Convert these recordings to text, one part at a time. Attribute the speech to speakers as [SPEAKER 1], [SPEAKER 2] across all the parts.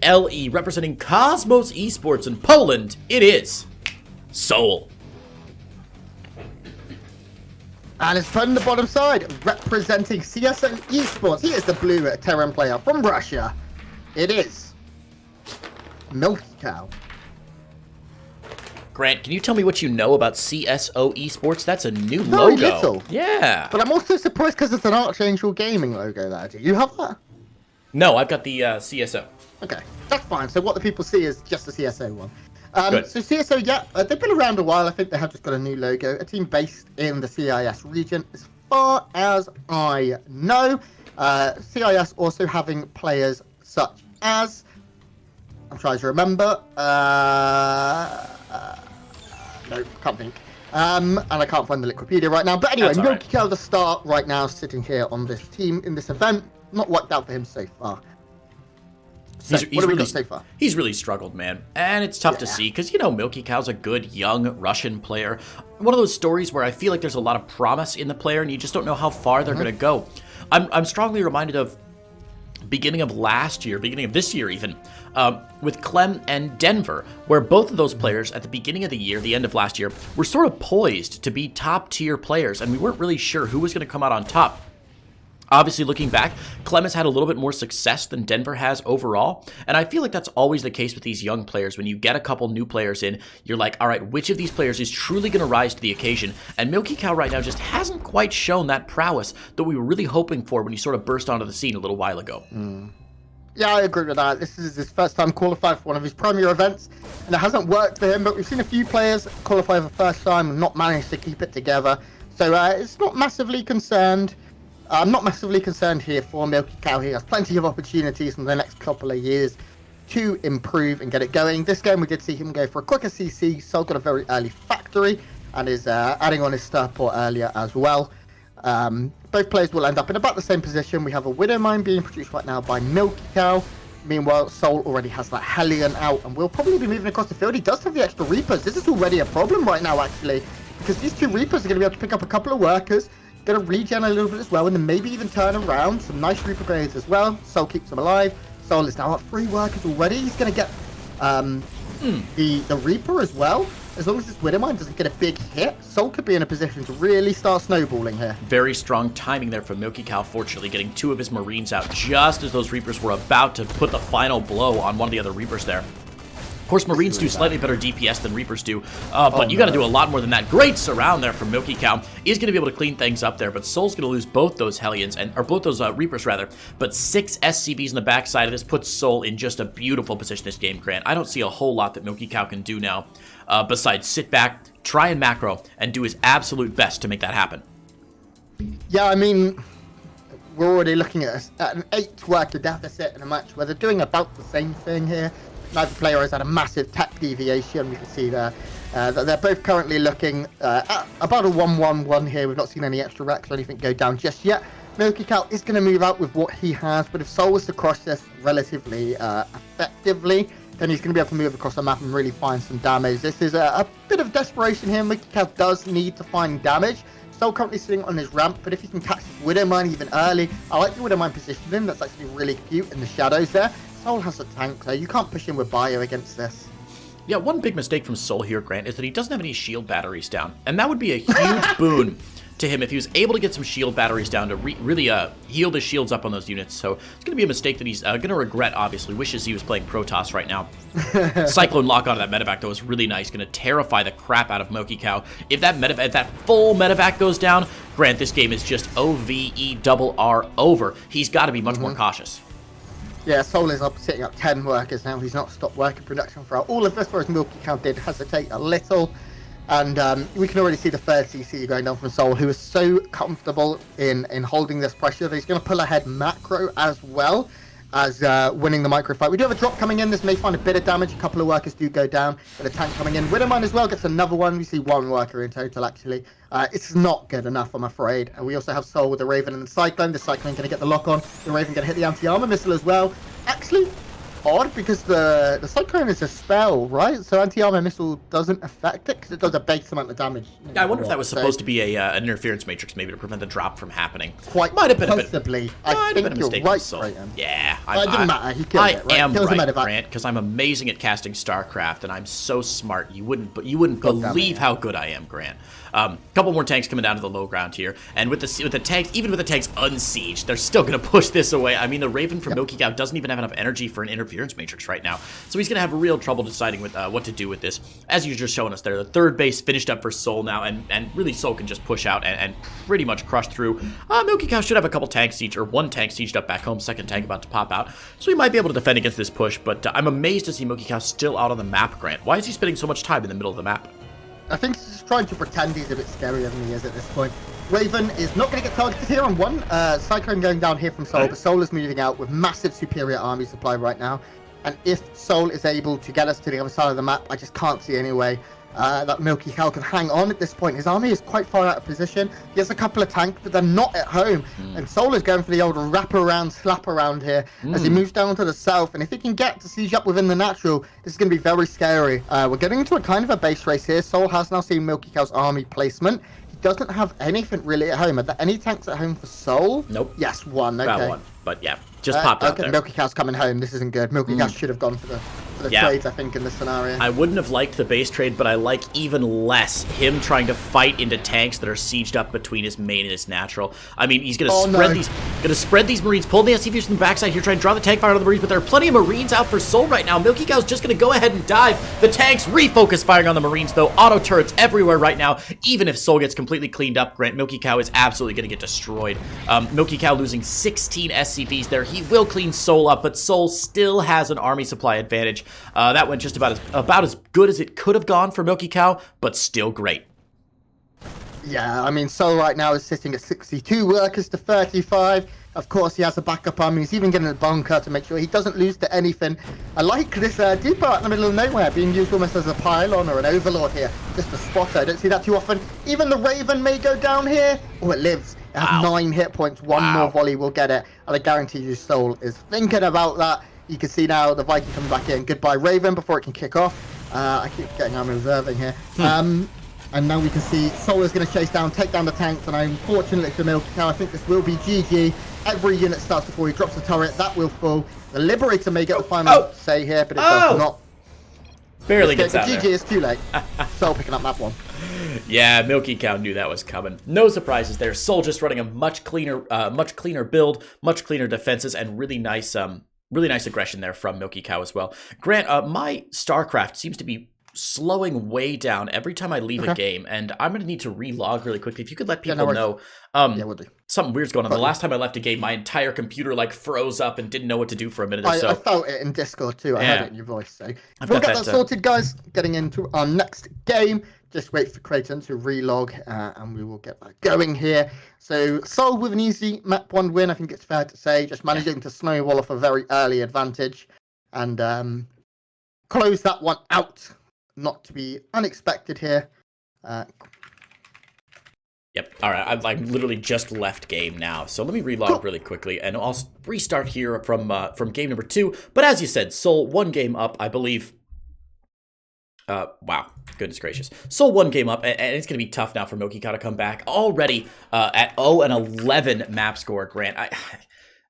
[SPEAKER 1] LE, representing Cosmos Esports in Poland, it is souL.
[SPEAKER 2] And it's put on the bottom side, representing CSO Esports. He is the blue Terran player from Russia. It is MilkiCow.
[SPEAKER 1] Grant, can you tell me what you know about CSO Esports? That's a new
[SPEAKER 2] Very
[SPEAKER 1] logo.
[SPEAKER 2] little.
[SPEAKER 1] Yeah.
[SPEAKER 2] But I'm also surprised because it's an Archangel Gaming logo there. Do you have that?
[SPEAKER 1] No, I've got the CSO.
[SPEAKER 2] Okay, that's fine. So what the people see is just the CSO one.
[SPEAKER 1] Good.
[SPEAKER 2] So CSO, yeah, they've been around a while. I think they have just got a new logo. A team based in the CIS region, as far as I know. CIS also having players such as, I'm trying to remember. No, can't think. And I can't find the Wikipedia right now. But anyway, MilkiCow, the star right now, sitting here on this team in this event. Not worked out for him so far. So, what have we got so far?
[SPEAKER 1] He's really struggled, man. And it's tough to see because, you know, MilkiCow's a good, young Russian player. One of those stories where I feel like there's a lot of promise in the player and you just don't know how far they're going to go. I'm strongly reminded of beginning of this year even, with Clem and Denver, where both of those players at the beginning of the year, the end of last year, were sort of poised to be top tier players, and we weren't really sure who was going to come out on top. Obviously, looking back, Clem has had a little bit more success than Denver has overall, and I feel like that's always the case with these young players. When you get a couple new players in, you're like, all right, which of these players is truly going to rise to the occasion? And MilkiCow right now just hasn't quite shown that prowess that we were really hoping for when he sort of burst onto the scene a little while ago.
[SPEAKER 2] Yeah, I agree with that. This is his first time qualified for one of his premier events, and it hasn't worked for him, but we've seen a few players qualify for the first time and not manage to keep it together. So it's not massively concerned. I'm not massively concerned here for MilkiCow. He has plenty of opportunities in the next couple of years to improve and get it going. This game, we did see him go for a quicker CC. SouL got a very early factory and is adding on his starport earlier as well. Both players will end up in about the same position. We have a Widow Mine being produced right now by MilkiCow. Meanwhile, souL already has that Hellion out and will probably be moving across the field. He does have the extra Reapers. This is already a problem right now, actually, because these two Reapers are going to be able to pick up a couple of workers, going to regen a little bit as well, and then maybe even turn around. Some nice Reaper grades as well. SouL keeps them alive. SouL is now at 3 workers already. He's going to get the Reaper as well. As long as this Widowmine doesn't get a big hit, SouL could be in a position to really start snowballing here.
[SPEAKER 1] Very strong timing there from MilkiCow, fortunately, getting 2 of his Marines out just as those Reapers were about to put the final blow on one of the other Reapers there. Of course, Marines do slightly better DPS than Reapers do, but you got to do a lot more than that. Great surround there from MilkiCow. He's going to be able to clean things up there, but SouL's going to lose both those Hellions, or both those Reapers, rather. But 6 SCVs in the backside of this puts SouL in just a beautiful position this game, Grant. I don't see a whole lot that MilkiCow can do now, besides sit back, try and macro, and do his absolute best to make that happen.
[SPEAKER 2] Yeah, I mean, we're already looking at an 8-worker deficit in a match where they're doing about the same thing here. Neither player has had a massive tech deviation. We can see there that they're both currently looking at about a 1-1-1 here. We've not seen any extra wrecks or anything go down just yet. MilkiCow is going to move out with what he has, but if SouL was to cross this relatively effectively, then he's going to be able to move across the map and really find some damage. This is a bit of desperation here. MilkiCow does need to find damage. SouL currently sitting on his ramp, but if he can catch his Widowmine even early, I like the Widowmine positioning. That's actually really cute in the shadows there. SouL has a tank, though. You can't push him with bio against this.
[SPEAKER 1] Yeah, one big mistake from SouL here, Grant, is that he doesn't have any shield batteries down. And that would be a huge boon to him if he was able to get some shield batteries down to really heal the shields up on those units. So it's going to be a mistake that he's going to regret, obviously. Wishes he was playing Protoss right now. Cyclone lock onto that medevac, though, is really nice. Going to terrify the crap out of MilkiCow. If that full medevac goes down, Grant, this game is just OVERR over. He's got to be much more cautious.
[SPEAKER 2] Yeah, SouL is sitting up 10 workers now. He's not stopped worker production throughout all of this, whereas MilkiCow did hesitate a little. And we can already see the third CC going down from SouL, who is so comfortable in holding this pressure that he's going to pull ahead macro as well as winning the micro fight. We do have a drop coming in. This may find a bit of damage. A couple of workers do go down, but a tank coming in. Widowmine as well gets another one. We see 1 worker in total, actually. It's not good enough, I'm afraid. And we also have SouL with the Raven and the Cyclone. The Cyclone going to get the lock on. The Raven going to hit the anti-armor missile as well. Actually, odd because the Cyclone is a spell, right? So anti-armor missile doesn't affect it because it does a base amount of damage.
[SPEAKER 1] I wonder if that was supposed to be an interference matrix, maybe to prevent the drop from happening.
[SPEAKER 2] Quite
[SPEAKER 1] might have been
[SPEAKER 2] possibly. I think you're right, Graham.
[SPEAKER 1] Yeah,
[SPEAKER 2] it didn't matter. He killed it, right?
[SPEAKER 1] I am right, Grant, because I'm amazing at casting StarCraft, and I'm so smart. You wouldn't believe how good I am, Grant. Couple more tanks coming down to the low ground here, and with the tanks, even with the tanks unsieged, they're still gonna push this away. I mean, the Raven from MilkiCow doesn't even have enough energy for an interference matrix right now, so he's gonna have real trouble deciding what to do with this. As you're just showing us there, the third base finished up for souL now, and really souL can just push out and pretty much crush through. MilkiCow should have a couple tanks sieged, or one tank sieged up back home, second tank about to pop out, so he might be able to defend against this push. But I'm amazed to see MilkiCow still out on the map, Grant. Why is he spending so much time in the middle of the map?
[SPEAKER 2] I think he's just trying to pretend he's a bit scarier than he is at this point. Raven is not going to get targeted here on one. Cyclone going down here from souL, but souL is moving out with massive superior army supply right now. And if souL is able to get us to the other side of the map, I just can't see any way that MilkiCow can hang on at this point. His army is quite far out of position. He has a couple of tanks, but they're not at home. And souL is going for the old wrap around, slap around here as he moves down to the south. And if he can get to siege up within the natural, this is going to be very scary. We're getting into a kind of a base race here. souL has now seen MilkiCow's army placement. He doesn't have anything really at home. Are there any tanks at home for souL?
[SPEAKER 1] Nope.
[SPEAKER 2] Yes, one. Okay.
[SPEAKER 1] Got one, but yeah, just popped out there.
[SPEAKER 2] MilkiCow's coming home. This isn't good. MilkiCow should have gone for the trades, I think, in this scenario.
[SPEAKER 1] I wouldn't have liked the base trade, but I like even less him trying to fight into tanks that are sieged up between his main and his natural. I mean, he's gonna spread these Marines, pull the SCVs from the backside here, try and draw the tank fire out of the Marines, but there are plenty of Marines out for souL right now. MilkiCow's just gonna go ahead and dive. The tanks refocus firing on the Marines, though. Auto turrets everywhere right now. Even if souL gets completely cleaned up, Grant, MilkiCow is absolutely gonna get destroyed. MilkiCow losing 16 SCVs there. He will clean souL up, but souL still has an army supply advantage. That went just about as good as it could have gone for MilkiCow, but still great.
[SPEAKER 2] Yeah, I mean, souL right now is sitting at 62 workers to 35. Of course, he has a backup army. He's even getting a bunker to make sure he doesn't lose to anything. I like this depot out in the middle of nowhere being used almost as a pylon or an overlord here. Just a spotter. I don't see that too often. Even the Raven may go down here. Oh, it lives. It has 9 hit points. One more volley will get it. And I guarantee you souL is thinking about that. You can see now the Viking coming back in. Goodbye, Raven, before it can kick off. I keep forgetting I'm reserving here. And now we can see souL is going to chase down, take down the tanks. And unfortunately for MilkiCow, I think this will be GG. Every unit starts before he drops the turret. That will fall. The Liberator may get the final say here, but it does not.
[SPEAKER 1] Barely gets out there.
[SPEAKER 2] GG is too late. souL picking up that one.
[SPEAKER 1] Yeah, MilkiCow knew that was coming. No surprises there. souL just running a much cleaner build, much cleaner defenses, and really nice aggression there from MilkiCow as well. Grant, my StarCraft seems to be slowing way down every time I leave a game, and I'm going to need to relog really quickly. If you could let people know,
[SPEAKER 2] we'll do.
[SPEAKER 1] Something weird's going on. The last time I left a game, my entire computer froze up and didn't know what to do for a minute or so.
[SPEAKER 2] I felt it in Discord too. I heard it in your voice. So we'll get that sorted, guys. Getting into our next game. Just wait for Creighton to relog, and we will get that going here. So souL with an easy map 1 win, I think it's fair to say. Just managing to snowball off a very early advantage and close that one out. Not to be unexpected here.
[SPEAKER 1] Yep. All right. I literally just left game now, so let me relog really quickly, and I'll restart here from game number 2. But as you said, souL 1 game up, I believe. Wow, goodness gracious. souL 1 game up, and it's going to be tough now for MilkiCow to come back. Already at 0-11 map score, Grant.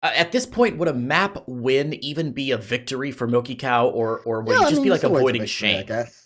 [SPEAKER 1] At this point, would a map win even be a victory for MilkiCow, or would it just be like avoiding shame?
[SPEAKER 2] I guess.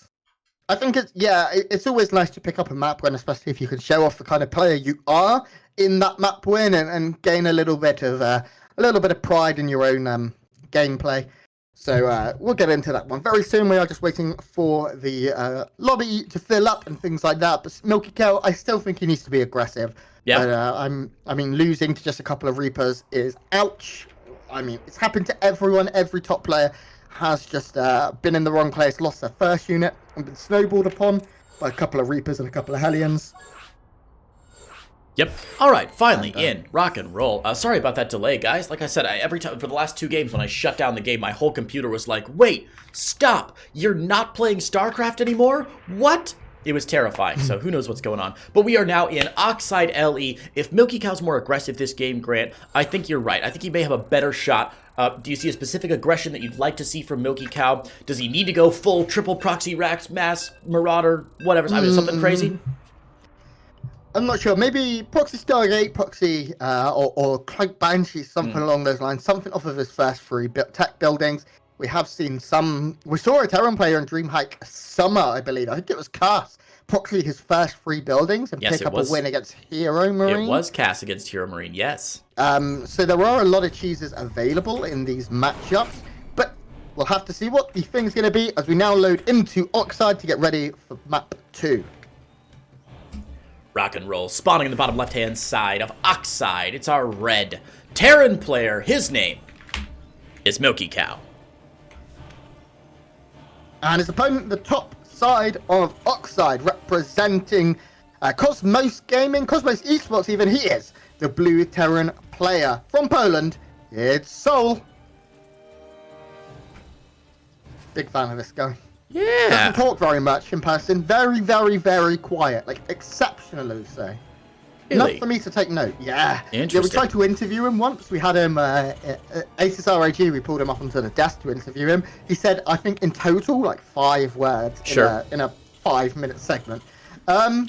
[SPEAKER 2] I think it's always nice to pick up a map win, especially if you can show off the kind of player you are in that map win and gain a little bit of pride in your own gameplay. So we'll get into that one very soon. We are just waiting for the lobby to fill up and things like that. But MilkiCow, I still think he needs to be aggressive. Yeah. But, I mean, losing to just a couple of Reapers is ouch. I mean, it's happened to everyone. Every top player has just been in the wrong place, lost their first unit, and been snowballed upon by a couple of Reapers and a couple of Hellions.
[SPEAKER 1] Yep. All right. Finally in rock and roll. Sorry about that delay, guys. Like I said, every time for the last 2 games when I shut down the game, my whole computer was like, "Wait, stop! You're not playing StarCraft anymore? What?" It was terrifying, so who knows what's going on. But we are now in Oxide LE. If MilkiCow's more aggressive this game, Grant, I think you're right. I think he may have a better shot Do you see a specific aggression that you'd like to see from MilkiCow? Does he need to go full triple proxy racks, mass, marauder, whatever? I mean, something crazy?
[SPEAKER 2] I'm not sure. Maybe Proxy Stargate, Proxy, or Cloak Banshee, something along those lines. Something off of his first 3 tech buildings. We have seen some. We saw a Terran player in DreamHack Summer, I believe. I think it was Cass. Proxy his first 3 buildings and pick up a win against Hero Marine.
[SPEAKER 1] It was Cass against Hero Marine, yes.
[SPEAKER 2] So there are a lot of cheeses available in these matchups, but we'll have to see what the thing's going to be as we now load into Oxide to get ready for map 2.
[SPEAKER 1] Rock and roll. Spawning in the bottom left-hand side of Oxide. It's our red Terran player. His name is MilkiCow.
[SPEAKER 2] And his opponent, the top side of Oxide, representing Cosmos Gaming, Cosmos Esports even, he is the blue Terran player from Poland. It's souL. Big fan of this guy.
[SPEAKER 1] Yeah.
[SPEAKER 2] Doesn't talk very much in person. Very, very, very quiet. Like, exceptionally so.
[SPEAKER 1] Really?
[SPEAKER 2] Enough for me to take note. Yeah.
[SPEAKER 1] Interesting.
[SPEAKER 2] Yeah, we tried to interview him once. We had him, Aces RAG, we pulled him up onto the desk to interview him. He said, I think in total, like 5 words in a 5-minute segment.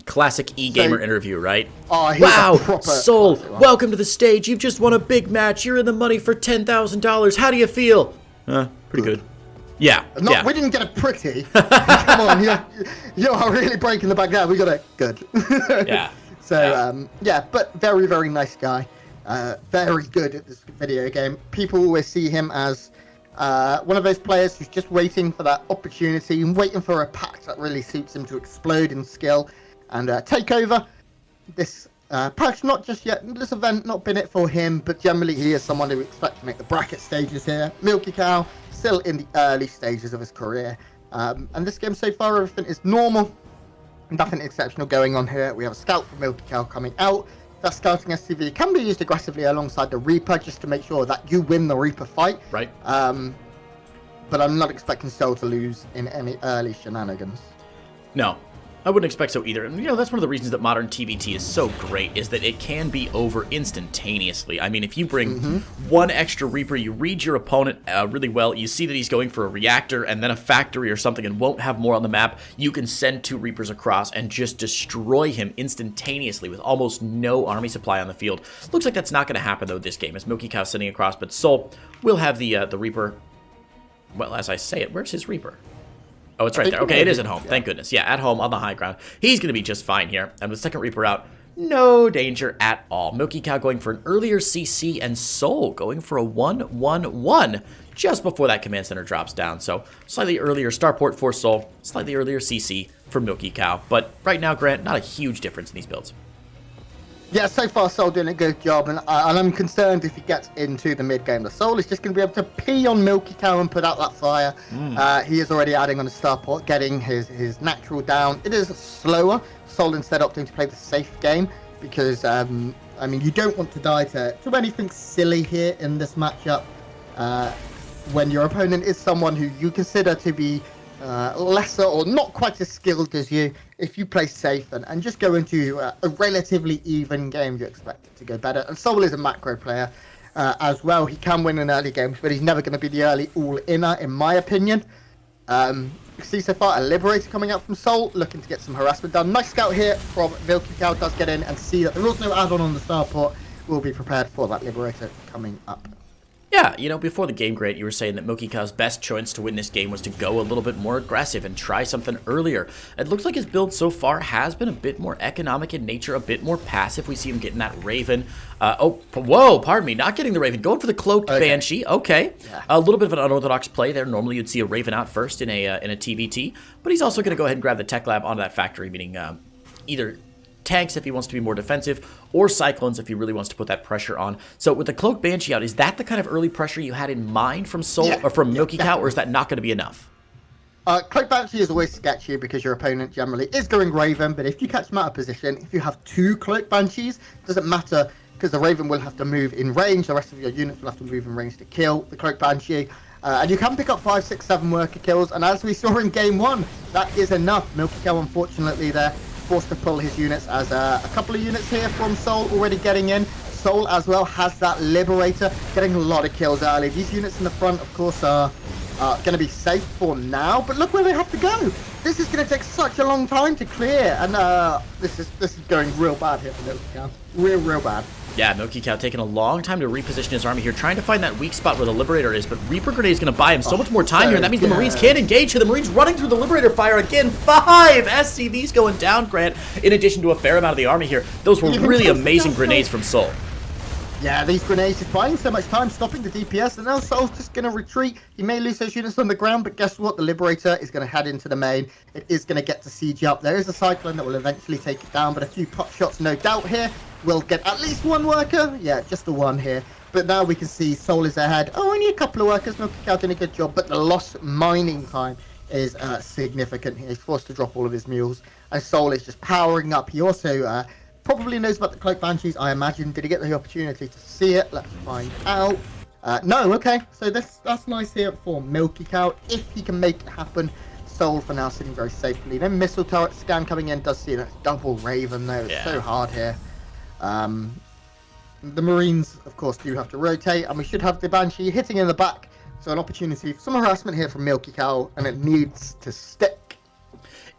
[SPEAKER 1] Classic e-gamer interview, right?
[SPEAKER 2] Oh,
[SPEAKER 1] wow, souL, welcome to the stage. You've just won a big match. You're in the money for $10,000. How do you feel? Pretty good. Yeah.
[SPEAKER 2] We didn't get it pretty. Come on, you are really breaking the back there. We got it good.
[SPEAKER 1] Yeah.
[SPEAKER 2] So, but very, very nice guy. Very good at this video game. People always see him as one of those players who's just waiting for that opportunity and waiting for a patch that really suits him to explode in skill and take over. This patch, not just yet, this event not been it for him, but generally he is someone who expects to make the bracket stages here. MilkiCow, still in the early stages of his career. And this game so far, everything is normal. Nothing exceptional going on here. We have a scout from MilkiCow coming out. That scouting SCV can be used aggressively alongside the Reaper just to make sure that you win the Reaper fight.
[SPEAKER 1] Right.
[SPEAKER 2] But I'm not expecting souL to lose in any early shenanigans.
[SPEAKER 1] No, I wouldn't expect so either. And, that's one of the reasons that modern TVT is so great, is that it can be over instantaneously. I mean, if you bring one extra Reaper, you read your opponent really well, you see that he's going for a reactor and then a factory or something and won't have more on the map, you can send 2 Reapers across and just destroy him instantaneously with almost no army supply on the field. Looks like that's not going to happen, though, this game, as MilkiCow sending across, but souL will have the Reaper. Well, as I say it, where's his Reaper? Oh, it's right there. Okay, it is at home. Thank goodness. Yeah, at home on the high ground. He's going to be just fine here. And with second Reaper out, no danger at all. MilkiCow going for an earlier CC and souL going for a 1-1-1 just before that command center drops down. So slightly earlier starport for souL, slightly earlier CC for MilkiCow. But right now, Grant, not a huge difference in these builds.
[SPEAKER 2] Yeah, so far souL doing a good job, and I'm concerned if he gets into the mid game. The souL is just going to be able to pee on MilkiCow and put out that fire. He is already adding on a starport, getting his natural down. It is slower. souL instead opting to play the safe game because, I mean, you don't want to die to anything silly here in this matchup when your opponent is someone who you consider to be lesser or not quite as skilled as you. If you play safe and just go into a relatively even game, you expect it to go better. And souL is a macro player as well. He can win in early games, but he's never going to be the early all-inner, in my opinion. You see so far a Liberator coming out from souL, looking to get some harassment done. Nice scout here from MilkiCow, does get in and see that there is no add-on on the starport. We'll be prepared for that Liberator coming up.
[SPEAKER 1] Yeah, before the game, Grant, you were saying that MilkiCow's best choice to win this game was to go a little bit more aggressive and try something earlier. It looks like his build so far has been a bit more economic in nature, a bit more passive. We see him getting that Raven. Whoa, pardon me, not getting the Raven. Going for the Cloaked Banshee. Okay. Yeah. A little bit of an unorthodox play there. Normally you'd see a Raven out first in a TVT, but he's also going to go ahead and grab the Tech Lab onto that factory, meaning either tanks if he wants to be more defensive, or Cyclones if he really wants to put that pressure on. So with the Cloaked Banshee out, is that the kind of early pressure you had in mind from souL or from MilkiCow, or is that not going to be enough?
[SPEAKER 2] Cloaked Banshee is always sketchy because your opponent generally is going Raven, but if you catch him out of position, if you have 2 Cloaked Banshees, it doesn't matter because the Raven will have to move in range, the rest of your units will have to move in range to kill the Cloaked Banshee. And you can pick up 5, 6, 7 worker kills, and as we saw in game 1, that is enough. MilkiCow, unfortunately, there forced to pull his units as a couple of units here from souL already getting in. souL as well has that Liberator, getting a lot of kills early. These units in the front, of course, are going to be safe for now, but look where they have to go. This is going to take such a long time to clear, and this is going real bad here for MilkiCow. Real bad.
[SPEAKER 1] Yeah, MilkiCow taking a long time to reposition his army here, trying to find that weak spot where the Liberator is, but Reaper Grenade is going to buy him so much more time here, and that means the Marines can't engage here. The Marines running through the Liberator fire again. 5 SCVs going down, Grant, in addition to a fair amount of the army here. Those were really amazing grenades from souL.
[SPEAKER 2] Yeah, these grenades just buying so much time, stopping the DPS, and now souL's just going to retreat. He may lose those units on the ground, but guess what? The Liberator is going to head into the main. It is going to get to siege up. There is a Cyclone that will eventually take it down, but a few pot shots, no doubt here. We'll get at least one worker. Yeah, just the one here. But now we can see souL is ahead. Oh, only a couple of workers. MilkiCow doing a good job, but the lost mining time is significant. He's forced to drop all of his mules, and souL is just powering up. He also probably knows about the Cloak Banshees, I imagine. Did he get the opportunity to see it? Let's find out. No, okay. So that's nice here for MilkiCow. If he can make it happen. souL for now sitting very safely. Then missile turret scan coming in, does see that double Raven though. It's so hard here. The Marines, of course, do have to rotate, and we should have the Banshee hitting in the back. So an opportunity for some harassment here from MilkiCow, and it needs to stick.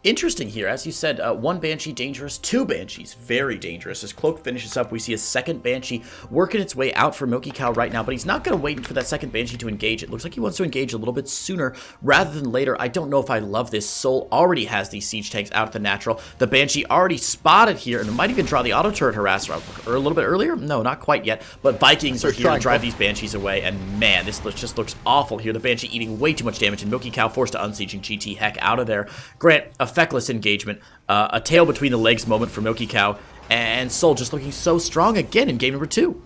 [SPEAKER 1] Interesting here, as you said, 1 Banshee dangerous, 2 Banshees very dangerous. As Cloak finishes up, we see a second Banshee working its way out for MilkiCow right now, but he's not going to wait for that second Banshee to engage. It looks like he wants to engage a little bit sooner rather than later. I don't know if I love this. souL already has these siege tanks out at the natural. The Banshee already spotted here, and it might even draw the auto turret harasser a little bit earlier. No, not quite yet, but Vikings are here to drive these Banshees away, and man, this just looks awful here. The Banshee eating way too much damage, and MilkiCow forced to unsiege and GT heck out of there. Grant, a feckless engagement, a tail between the legs moment for MilkiCow, and souL just looking so strong again in game number 2.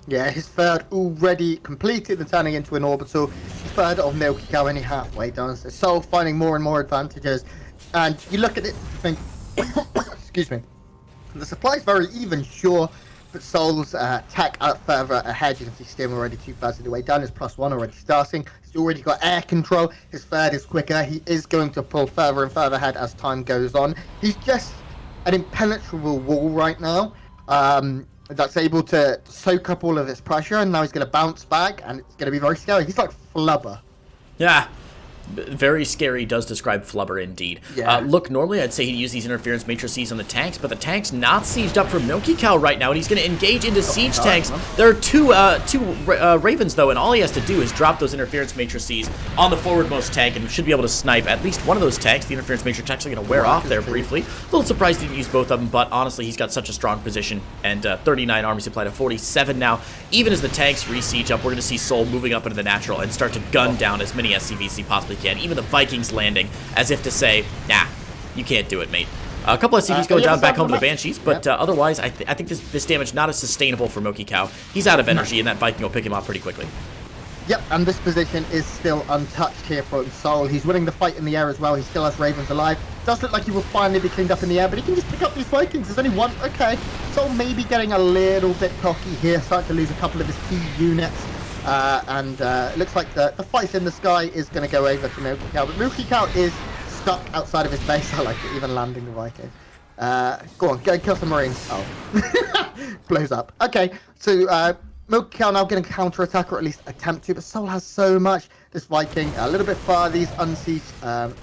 [SPEAKER 2] Yeah, his third already completed and turning into an orbital. Third of MilkiCow only halfway done. So souL finding more and more advantages. And you look at it and think, excuse me, the supply is very even, sure, but souL's tech out further ahead. You can see Stim already 2/3 of the way done. His +1 already starting. He's already got air control. His third is quicker. He is going to pull further and further ahead as time goes on. He's just an impenetrable wall right now. That's able to soak up all of this pressure, and now he's going to bounce back, and it's going to be very scary. He's like Flubber.
[SPEAKER 1] Yeah. Very scary does describe Flubber indeed.
[SPEAKER 2] Yeah.
[SPEAKER 1] Look, normally I'd say he'd use these interference matrices on the tanks, but the tank's not sieged up for MilkiCow right now, and he's going to engage into siege tanks. There are two Ravens, though, and all he has to do is drop those interference matrices on the forwardmost tank, and should be able to snipe at least one of those tanks. The interference matrix actually going to wear off there briefly. A little surprised he didn't use both of them, but honestly, he's got such a strong position, and 39 army supply to 47 now. Even as the tanks re-siege up, we're going to see souL moving up into the natural and start to gun down as many SCVs as he possibly can. Even the Vikings landing, as if to say, nah, you can't do it, mate. A couple of SCVs going down back home to the Banshees, but otherwise, I think this damage not as sustainable for MilkiCow. He's out of energy, and that Viking will pick him off pretty quickly.
[SPEAKER 2] Yep, and this position is still untouched here for souL. He's winning the fight in the air as well. He still has Ravens alive. Does look like he will finally be cleaned up in the air, but he can just pick up these Vikings. There's only one. Okay, souL may be getting a little bit cocky here, starting to lose a couple of his key units. It looks like the fight in the sky is going to go over to MilkiCow, but MilkiCow is stuck outside of his base. I like it, even landing the Viking. Go on, go kill some Marines. Oh, blows up. Okay, so MilkiCow now going to counter-attack, or at least attempt to, but souL has so much. This Viking, a little bit far, these unsieged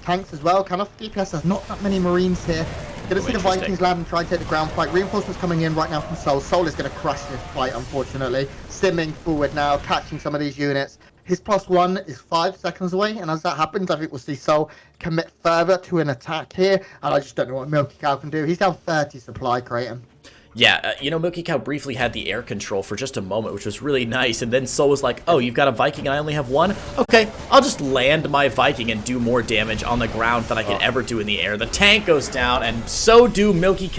[SPEAKER 2] tanks as well. Kind of DPS, there's not that many Marines here. Going to see the Vikings land and try and take the ground fight. Reinforcements coming in right now from souL. souL is going to crush this fight, unfortunately. Stimming forward now, catching some of these units. His +1 is 5 seconds away, and as that happens, I think we'll see souL commit further to an attack here. And I just don't know what MilkiCow can do. He's down 30 supply, Creighton.
[SPEAKER 1] Yeah, MilkiCow briefly had the air control for just a moment, which was really nice, and then souL was like, oh, you've got a Viking and I only have one? Okay, I'll just land my Viking and do more damage on the ground than I could ever do in the air. The tank goes down, and so do MilkiCow.